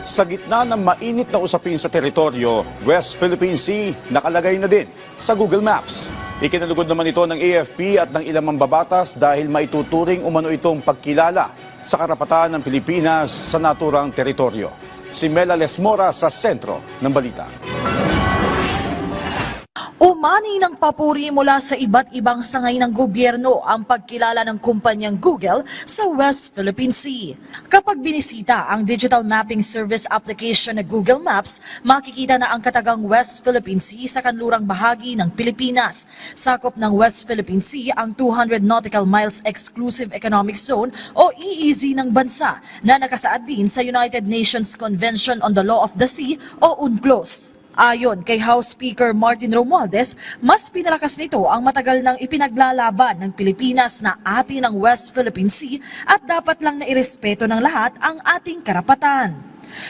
Sa gitna ng mainit na usapin sa teritoryo, West Philippine Sea nakalagay na din sa Google Maps. Ikinalugod naman ito ng AFP at ng ilang mambabatas dahil maituturing umano itong pagkilala sa karapatan ng Pilipinas sa naturang teritoryo. Si Mela Lesmora sa sentro ng balita. Umani ng papuri mula sa iba't ibang sangay ng gobyerno ang pagkilala ng kumpanyang Google sa West Philippine Sea. Kapag binisita ang digital mapping service application na Google Maps, makikita na ang katagang West Philippine Sea sa kanlurang bahagi ng Pilipinas. Sakop ng West Philippine Sea ang 200 nautical miles exclusive economic zone o EEZ ng bansa na nakasaad din sa United Nations Convention on the Law of the Sea o UNCLOS. Ayon kay House Speaker Martin Romualdez, mas pinalakas nito ang matagal nang ipinaglalaban ng Pilipinas na atin ang West Philippine Sea at dapat lang na irespeto ng lahat ang ating karapatan.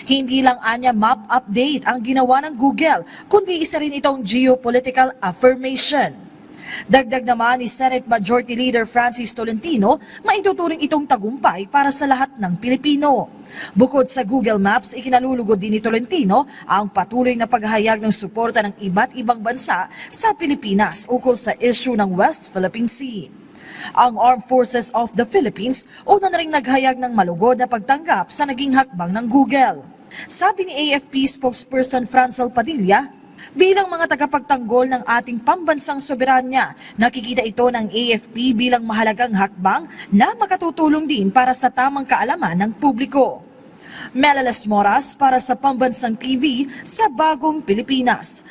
Hindi lang anya map update ang ginawa ng Google, kundi isa rin itong geopolitical affirmation. Dagdag naman ni Senate Majority Leader Francis Tolentino, maituturing itong tagumpay para sa lahat ng Pilipino. Bukod sa Google Maps, ikinalulugod din ni Tolentino ang patuloy na paghahayag ng suporta ng iba't ibang bansa sa Pilipinas ukol sa issue ng West Philippine Sea. Ang Armed Forces of the Philippines una na ring naghayag ng malugod na pagtanggap sa naging hakbang ng Google. Sabi ni AFP spokesperson Francel Padilla, bilang mga tagapagtanggol ng ating pambansang soberanya, nakikita ito ng AFP bilang mahalagang hakbang na makatutulong din para sa tamang kaalaman ng publiko. Mela Lesmoras para sa Pambansang TV sa Bagong Pilipinas.